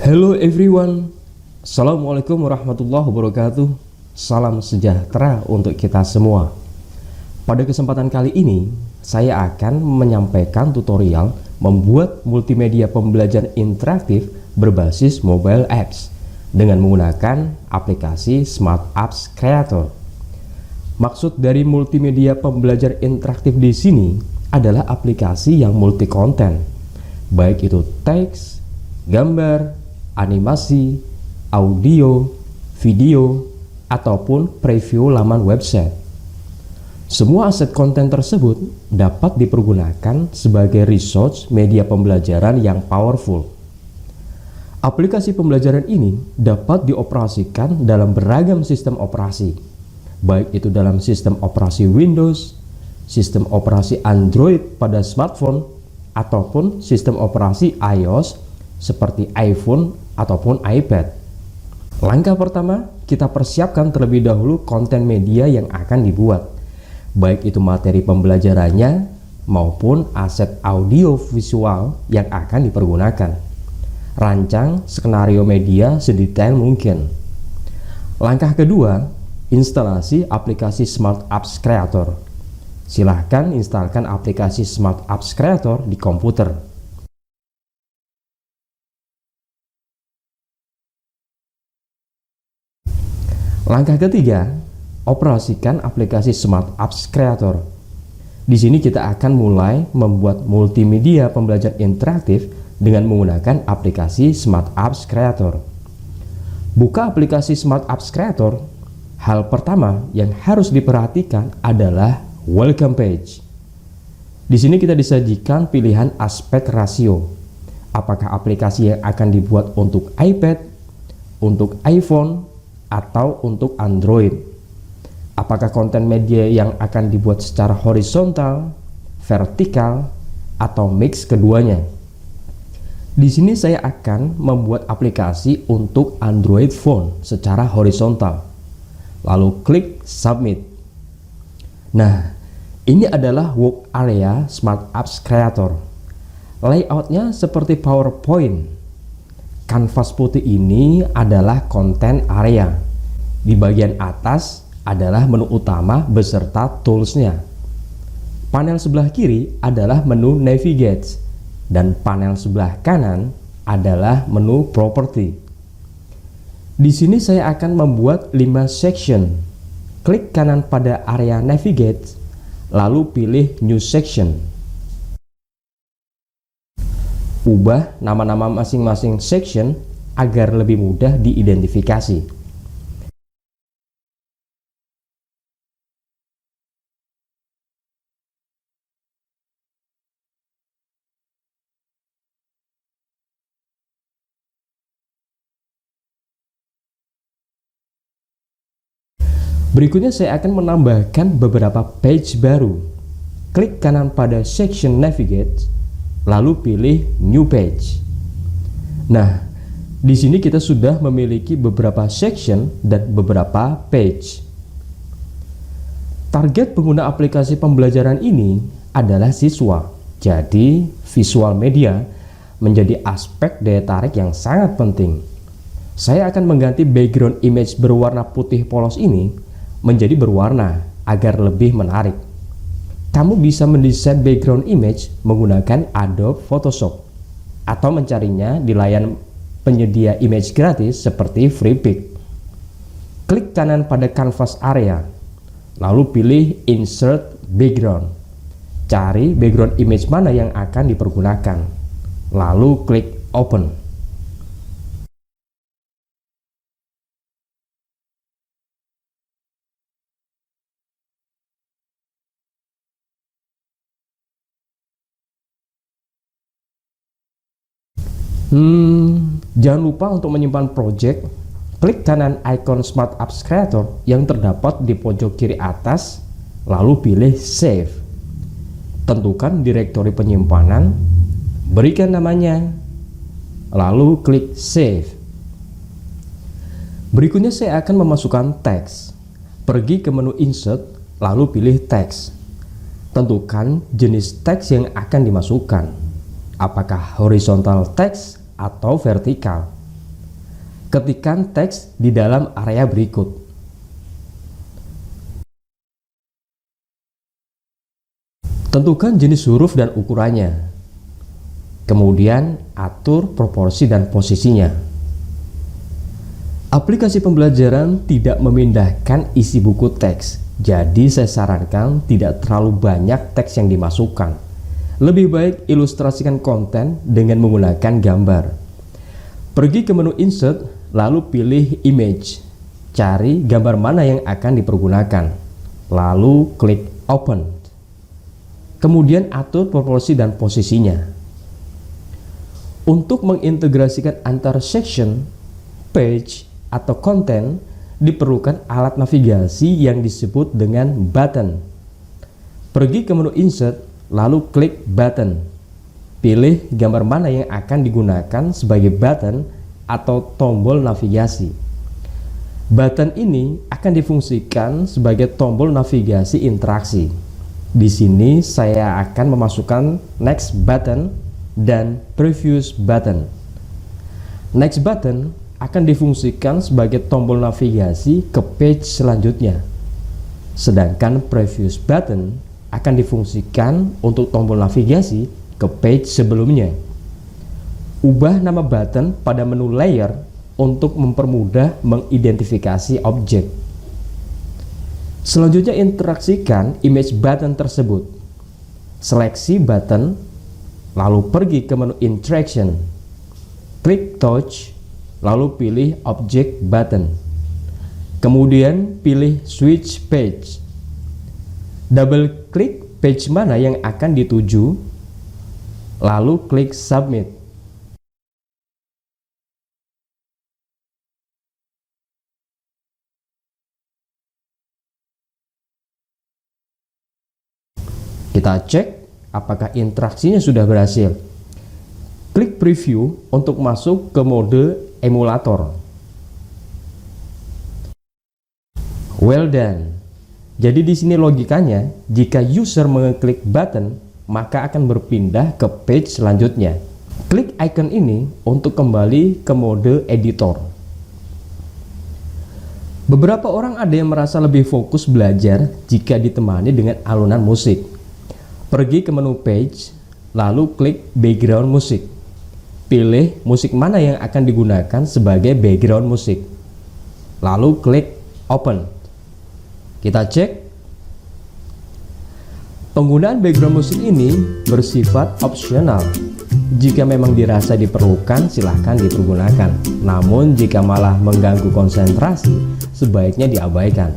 Hello everyone, Assalamualaikum warahmatullahi wabarakatuh. Salam sejahtera untuk kita semua. Pada kesempatan kali ini, saya akan menyampaikan tutorial membuat multimedia pembelajaran interaktif berbasis mobile apps dengan menggunakan aplikasi Smart Apps Creator. Maksud dari multimedia pembelajaran interaktif di sini adalah aplikasi yang multi konten, baik itu teks, gambar, animasi, audio, video, ataupun preview laman website. Semua aset konten tersebut dapat dipergunakan sebagai resource media pembelajaran yang powerful. Aplikasi pembelajaran ini dapat dioperasikan dalam beragam sistem operasi, baik itu dalam sistem operasi Windows, sistem operasi Android pada smartphone, ataupun sistem operasi iOS seperti iPhone ataupun iPad. Langkah pertama, kita persiapkan terlebih dahulu konten media yang akan dibuat, baik itu materi pembelajarannya maupun aset audio visual yang akan dipergunakan. Rancang skenario media sedetail mungkin. Langkah kedua, instalasi aplikasi Smart Apps Creator. Silahkan instalkan aplikasi Smart Apps Creator di komputer. Langkah ketiga, operasikan aplikasi Smart Apps Creator. Di sini kita akan mulai membuat multimedia pembelajaran interaktif dengan menggunakan aplikasi Smart Apps Creator. Buka aplikasi Smart Apps Creator. Hal pertama yang harus diperhatikan adalah welcome page. Di sini kita disajikan pilihan aspek rasio. Apakah aplikasi yang akan dibuat untuk iPad, untuk iPhone, atau untuk Android? Apakah konten media yang akan dibuat secara horizontal, vertikal, atau mix keduanya? Di sini saya akan membuat aplikasi untuk Android phone secara horizontal. Lalu klik submit. Nah, ini adalah work area Smart Apps Creator. Layoutnya seperti PowerPoint. Kanvas putih ini adalah konten area. Di bagian atas adalah menu utama beserta toolsnya. Panel sebelah kiri adalah menu navigate dan panel sebelah kanan adalah menu property. Di sini saya akan membuat 5 section. Klik kanan pada area navigate, lalu pilih new section. Ubah nama-nama masing-masing section agar lebih mudah diidentifikasi. Berikutnya saya akan menambahkan beberapa page baru. Klik kanan pada section navigate, lalu pilih new page. Nah, di sini kita sudah memiliki beberapa section dan beberapa page. Target pengguna aplikasi pembelajaran ini adalah siswa. Jadi, visual media menjadi aspek daya tarik yang sangat penting. Saya akan mengganti background image berwarna putih polos ini menjadi berwarna agar lebih menarik. Kamu bisa mendesain background image menggunakan Adobe Photoshop atau mencarinya di layanan penyedia image gratis seperti Freepik. Klik kanan pada canvas area, lalu pilih insert background. Cari background image mana yang akan dipergunakan, lalu klik open. Jangan lupa untuk menyimpan project. Klik kanan icon Smart Apps Creator yang terdapat di pojok kiri atas, lalu pilih Save. Tentukan direktori penyimpanan, berikan namanya, lalu klik Save. Berikutnya saya akan memasukkan teks. Pergi ke menu Insert, lalu pilih teks. Tentukan jenis teks yang akan dimasukkan. Apakah horizontal text atau vertikal. Ketikkan teks di dalam area berikut. Tentukan jenis huruf dan ukurannya. Kemudian atur proporsi dan posisinya. Aplikasi pembelajaran tidak memindahkan isi buku teks, jadi saya sarankan tidak terlalu banyak teks yang dimasukkan. Lebih baik ilustrasikan konten dengan menggunakan gambar. Pergi ke menu Insert, lalu pilih Image. Cari gambar mana yang akan dipergunakan. Lalu klik Open. Kemudian atur proporsi dan posisinya. Untuk mengintegrasikan antar section, page, atau konten, diperlukan alat navigasi yang disebut dengan button. Pergi ke menu Insert, lalu klik Button. Pilih gambar mana yang akan digunakan sebagai button atau tombol navigasi. Button ini akan difungsikan sebagai tombol navigasi interaksi. Di sini saya akan memasukkan Next Button dan Previous Button. Next Button akan difungsikan sebagai tombol navigasi ke page selanjutnya. Sedangkan Previous Button akan difungsikan untuk tombol navigasi ke page sebelumnya. Ubah nama button pada menu Layer untuk mempermudah mengidentifikasi objek. Selanjutnya interaksikan image button tersebut. Seleksi button, lalu pergi ke menu Interaction. Klik Touch, lalu pilih Object Button. Kemudian pilih Switch Page. Double klik page mana yang akan dituju, lalu klik Submit. Kita cek apakah interaksinya sudah berhasil. Klik Preview untuk masuk ke mode emulator. Well done. Jadi di sini logikanya, jika user mengeklik button, maka akan berpindah ke page selanjutnya. Klik icon ini untuk kembali ke mode editor. Beberapa orang ada yang merasa lebih fokus belajar jika ditemani dengan alunan musik. Pergi ke menu page, lalu klik background musik. Pilih musik mana yang akan digunakan sebagai background musik. Lalu klik Open. Kita cek. Penggunaan background musik ini bersifat opsional. Jika memang dirasa diperlukan, silahkan dipergunakan. Namun jika malah mengganggu konsentrasi, sebaiknya diabaikan.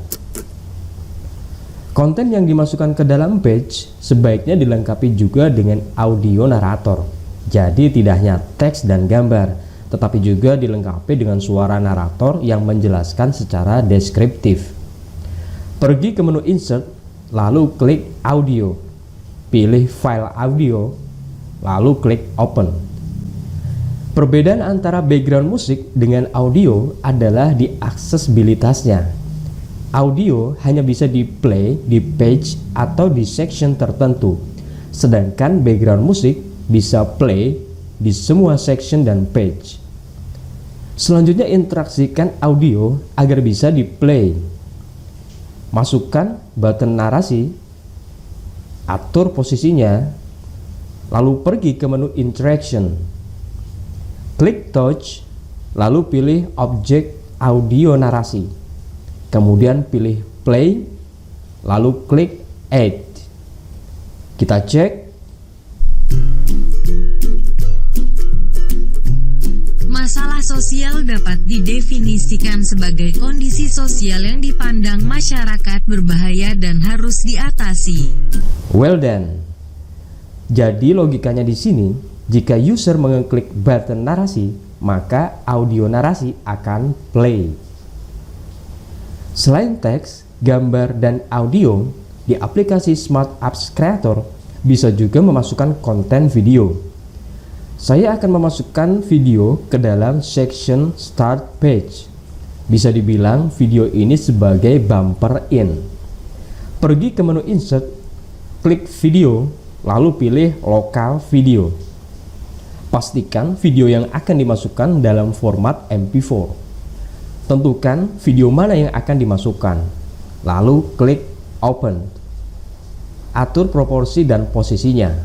Konten yang dimasukkan ke dalam page sebaiknya dilengkapi juga dengan audio narator. Jadi tidak hanya teks dan gambar, tetapi juga dilengkapi dengan suara narator yang menjelaskan secara deskriptif. Pergi ke menu Insert, lalu klik Audio. Pilih file audio, lalu klik Open. Perbedaan antara background musik dengan audio adalah di aksesibilitasnya. Audio hanya bisa di-play di page atau di section tertentu, sedangkan background musik bisa play di semua section dan page. Selanjutnya interaksikan audio agar bisa di-play. Masukkan button narasi, atur posisinya, lalu pergi ke menu Interaction. Klik Touch, lalu pilih objek audio narasi. Kemudian pilih Play, lalu klik Add. Kita cek. Masalah sosial dapat didefinisikan sebagai kondisi sosial yang dipandang masyarakat berbahaya dan harus diatasi. Well done. Jadi logikanya di sini, jika user mengeklik button narasi, maka audio narasi akan play. Selain teks, gambar, dan audio, di aplikasi Smart Apps Creator bisa juga memasukkan konten video. Saya akan memasukkan video ke dalam section Start Page. Bisa dibilang video ini sebagai bumper in. Pergi ke menu Insert, klik Video, lalu pilih Local Video. Pastikan video yang akan dimasukkan dalam format MP4. Tentukan video mana yang akan dimasukkan, lalu klik Open. Atur proporsi dan posisinya.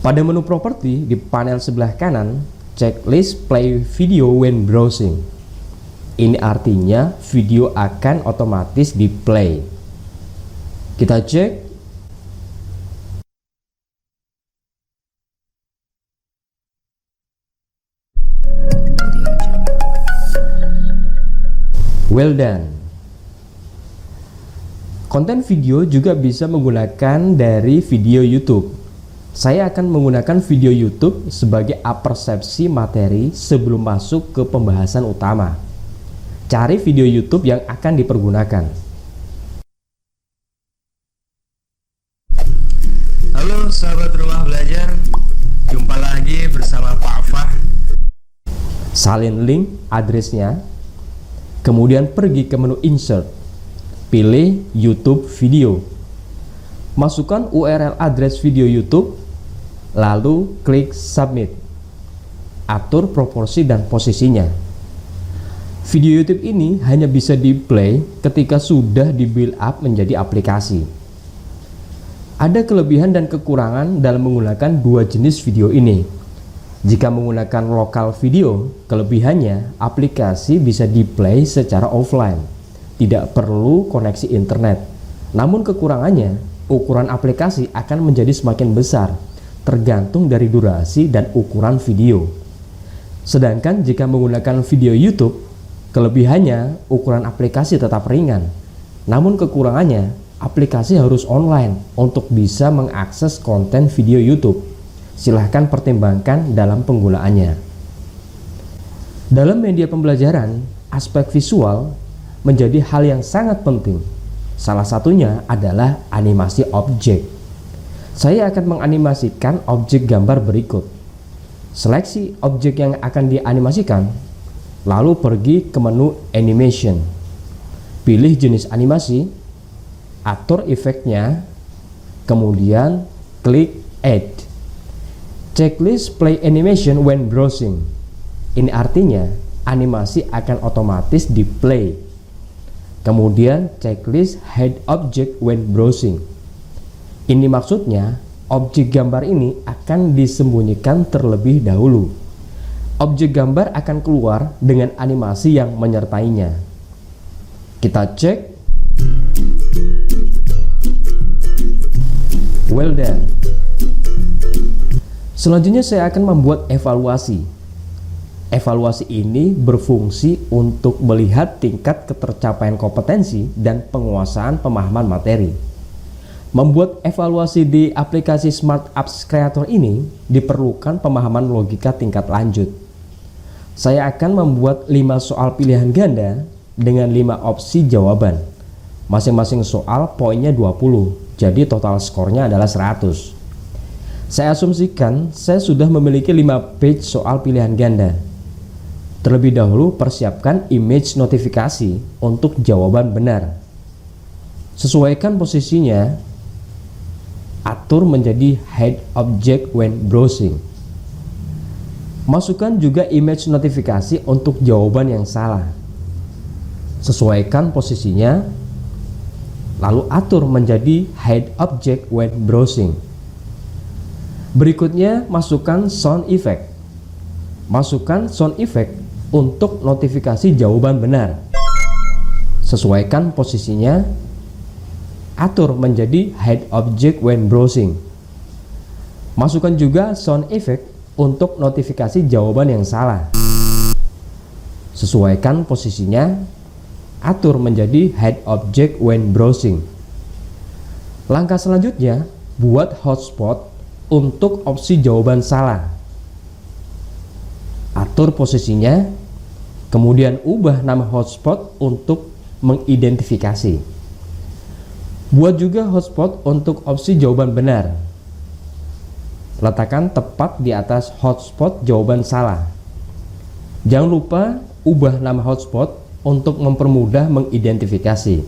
Pada menu properti di panel sebelah kanan, checklist play video when browsing. Ini artinya video akan otomatis di play. Kita cek. Well done. Konten video juga bisa menggunakan dari video YouTube. Saya akan menggunakan video YouTube sebagai apersepsi materi sebelum masuk ke pembahasan utama. Cari video YouTube yang akan dipergunakan. Halo sahabat rumah belajar, jumpa lagi bersama Pak Fah. Salin link addressnya, kemudian pergi ke menu Insert, pilih YouTube Video, masukkan URL address video YouTube, lalu klik Submit. Atur proporsi dan posisinya. Video YouTube ini hanya bisa di-play ketika sudah di-build up menjadi aplikasi. Ada kelebihan dan kekurangan dalam menggunakan dua jenis video ini. Jika menggunakan lokal video, kelebihannya aplikasi bisa di-play secara offline, tidak perlu koneksi internet. Namun kekurangannya, ukuran aplikasi akan menjadi semakin besar, tergantung dari durasi dan ukuran video. Sedangkan jika menggunakan video YouTube, kelebihannya ukuran aplikasi tetap ringan. Namun kekurangannya, aplikasi harus online untuk bisa mengakses konten video YouTube. Silahkan pertimbangkan dalam penggunaannya. Dalam media pembelajaran, aspek visual menjadi hal yang sangat penting. Salah satunya adalah animasi objek. Saya akan menganimasikan objek gambar berikut. Seleksi objek yang akan dianimasikan, lalu pergi ke menu Animation. Pilih jenis animasi, atur efeknya, kemudian klik Add. Checklist play animation when browsing. Ini artinya animasi akan otomatis di play. Kemudian checklist hide object when browsing. Ini maksudnya objek gambar ini akan disembunyikan terlebih dahulu. Objek gambar akan keluar dengan animasi yang menyertainya. Kita cek. Well done. Selanjutnya saya akan membuat evaluasi. Evaluasi ini berfungsi untuk melihat tingkat ketercapaian kompetensi dan penguasaan pemahaman materi. Membuat evaluasi di aplikasi Smart Apps Creator ini diperlukan pemahaman logika tingkat lanjut. Saya akan membuat 5 soal pilihan ganda dengan 5 opsi jawaban. Masing-masing soal poinnya 20, jadi total skornya adalah 100. Saya asumsikan saya sudah memiliki 5 page soal pilihan ganda. Terlebih dahulu persiapkan image notifikasi untuk jawaban benar. Sesuaikan posisinya, atur menjadi hide object when browsing. Masukkan juga image notifikasi untuk jawaban yang salah. Sesuaikan posisinya, lalu atur menjadi hide object when browsing. Berikutnya, masukkan sound effect. Masukkan sound effect untuk notifikasi jawaban benar. Sesuaikan posisinya, atur menjadi hide object when browsing. Masukkan juga sound effect untuk notifikasi jawaban yang salah. Sesuaikan posisinya, atur menjadi hide object when browsing. Langkah selanjutnya, buat hotspot untuk opsi jawaban salah. Atur posisinya, kemudian ubah nama hotspot untuk mengidentifikasi. Buat juga hotspot untuk opsi jawaban benar. Letakkan tepat di atas hotspot jawaban salah. Jangan lupa ubah nama hotspot untuk mempermudah mengidentifikasi.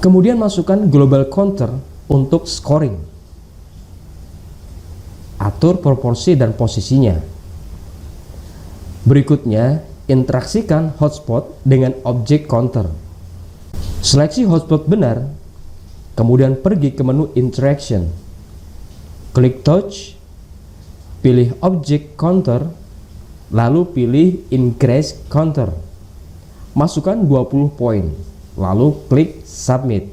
Kemudian masukkan global counter untuk scoring. Atur proporsi dan posisinya. Berikutnya, interaksikan hotspot dengan objek counter. Seleksi hotspot benar, kemudian pergi ke menu interaction. Klik touch, pilih objek counter, lalu pilih increase counter. Masukkan 20 poin, lalu klik submit.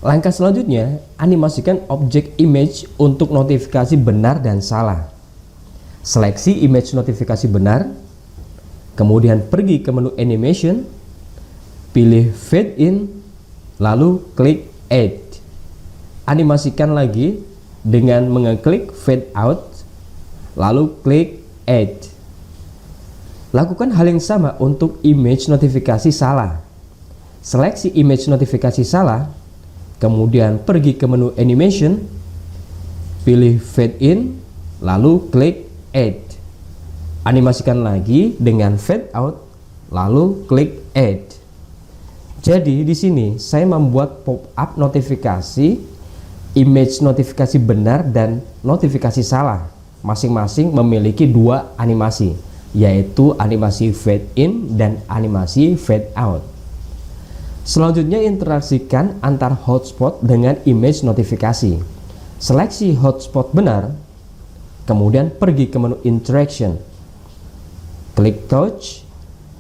Langkah selanjutnya, animasikan objek image untuk notifikasi benar dan salah. Seleksi image notifikasi benar, kemudian pergi ke menu animation, pilih fade in, lalu klik add. Animasikan lagi dengan mengeklik fade out, lalu klik add. Lakukan hal yang sama untuk image notifikasi salah. Seleksi image notifikasi salah, kemudian pergi ke menu animation, pilih fade in, lalu klik add. Animasikan lagi dengan fade out, lalu klik add. Jadi di sini saya membuat pop-up notifikasi, image notifikasi benar dan notifikasi salah. Masing-masing memiliki dua animasi, yaitu animasi fade in dan animasi fade out. Selanjutnya, interaksikan antar hotspot dengan image notifikasi. Seleksi hotspot benar, kemudian pergi ke menu interaction. Klik touch,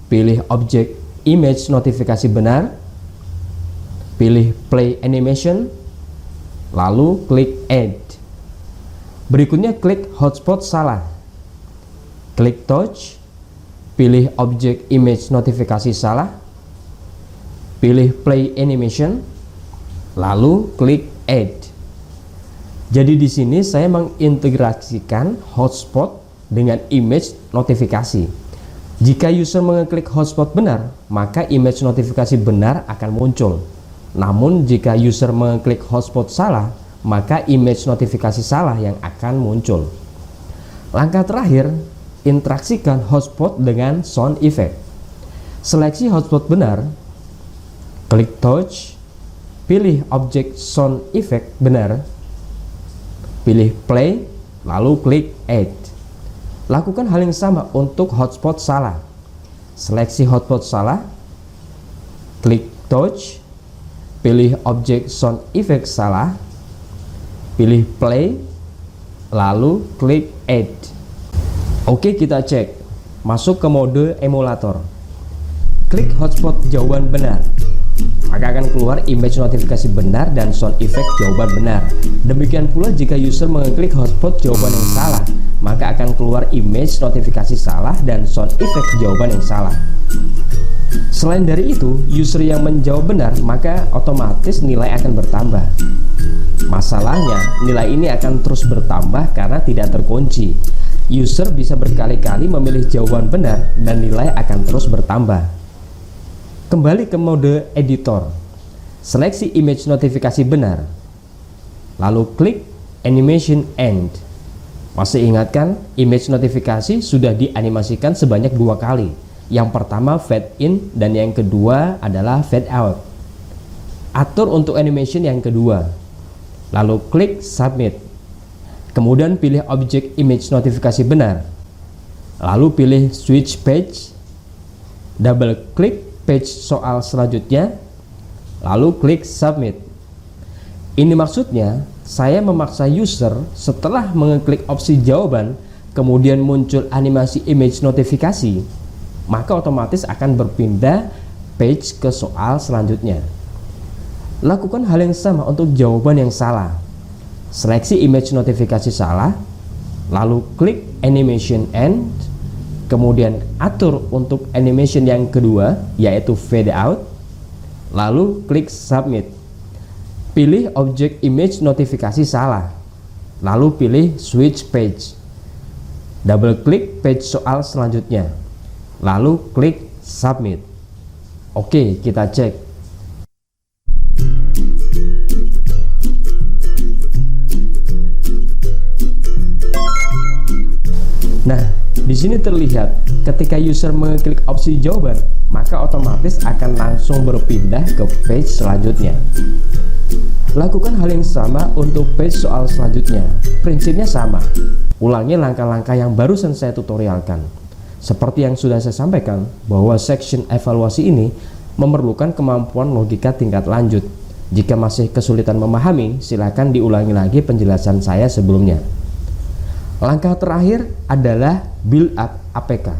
pilih objek image notifikasi benar, pilih play animation, lalu klik add. Berikutnya klik hotspot salah. Klik touch, pilih objek image notifikasi salah, pilih play animation, lalu klik add. Jadi di sini saya mengintegrasikan hotspot dengan image notifikasi. Jika user mengeklik hotspot benar, maka image notifikasi benar akan muncul. Namun jika user mengeklik hotspot salah, maka image notifikasi salah yang akan muncul. Langkah terakhir, interaksikan hotspot dengan sound effect. Seleksi hotspot benar, klik touch, pilih objek sound effect benar, pilih play, lalu klik add. Lakukan hal yang sama untuk hotspot salah. Seleksi hotspot salah, klik touch, pilih objek sound effect salah, pilih play, lalu klik add. Oke, kita cek. Masuk ke mode emulator. Klik hotspot jawaban benar, maka akan keluar image notifikasi benar dan sound effect jawaban benar. Demikian pula jika user mengeklik hotspot jawaban yang salah, maka akan keluar image notifikasi salah dan sound effect jawaban yang salah. Selain dari itu, user yang menjawab benar, maka otomatis nilai akan bertambah. Masalahnya, nilai ini akan terus bertambah karena tidak terkunci. User bisa berkali-kali memilih jawaban benar dan nilai akan terus bertambah. Kembali ke mode editor. Seleksi image notifikasi benar, lalu klik animation end. Masih ingatkan, image notifikasi sudah dianimasikan sebanyak 2 kali. Yang pertama fade in dan yang kedua adalah fade out. Atur untuk animation yang kedua, lalu klik submit. Kemudian pilih objek image notifikasi benar, lalu pilih switch page, double klik page soal selanjutnya, lalu klik submit. Ini maksudnya saya memaksa user setelah mengeklik opsi jawaban kemudian muncul animasi image notifikasi, maka otomatis akan berpindah page ke soal selanjutnya. Lakukan hal yang sama untuk jawaban yang salah. Seleksi image notifikasi salah, lalu klik animation end, kemudian atur untuk animation yang kedua yaitu fade out, lalu klik submit. Pilih objek image notifikasi salah, lalu pilih switch page, double klik page soal selanjutnya, lalu klik submit. Oke, kita cek. Nah, di sini terlihat ketika user mengklik opsi jawaban, maka otomatis akan langsung berpindah ke page selanjutnya. Lakukan hal yang sama untuk page soal selanjutnya. Prinsipnya sama. Ulangi langkah-langkah yang barusan saya tutorialkan. Seperti yang sudah saya sampaikan, bahwa section evaluasi ini memerlukan kemampuan logika tingkat lanjut. Jika masih kesulitan memahami, silakan diulangi lagi penjelasan saya sebelumnya. Langkah terakhir adalah build up APK.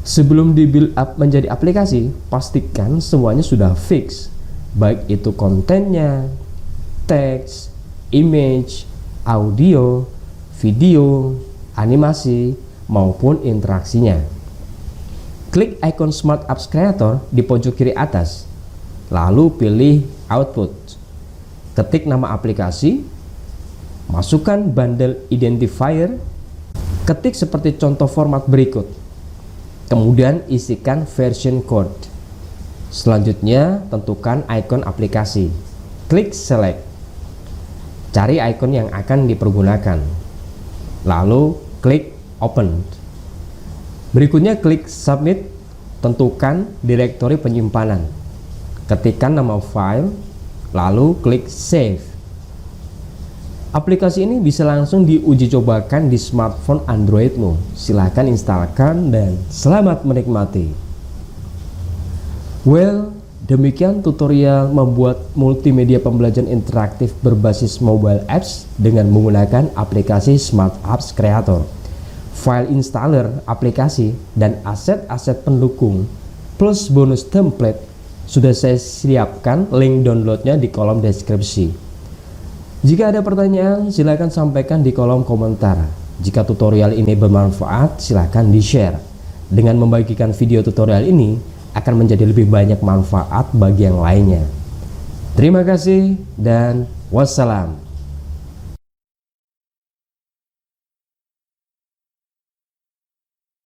Sebelum di build up menjadi aplikasi, pastikan semuanya sudah fix, baik itu kontennya, teks, image, audio, video, animasi, maupun interaksinya. Klik ikon Smart Apps Creator di pojok kiri atas, lalu pilih Output. Ketik nama aplikasi, masukkan bundle identifier, ketik seperti contoh format berikut, kemudian isikan version code. Selanjutnya, tentukan ikon aplikasi, klik Select, cari ikon yang akan dipergunakan, lalu klik Open. Berikutnya klik Submit, tentukan direktori penyimpanan, ketikkan nama file, lalu klik Save. Aplikasi ini bisa langsung diuji cobakan di smartphone Androidmu. Silahkan instalkan dan selamat menikmati. Well, demikian tutorial membuat multimedia pembelajaran interaktif berbasis mobile apps dengan menggunakan aplikasi Smart Apps Creator. File installer aplikasi dan aset-aset pendukung plus bonus template sudah saya siapkan link downloadnya di kolom deskripsi. Jika ada pertanyaan, silakan sampaikan di kolom komentar. Jika tutorial ini bermanfaat, silakan di-share. Dengan membagikan video tutorial ini akan menjadi lebih banyak manfaat bagi yang lainnya. Terima kasih dan wassalam.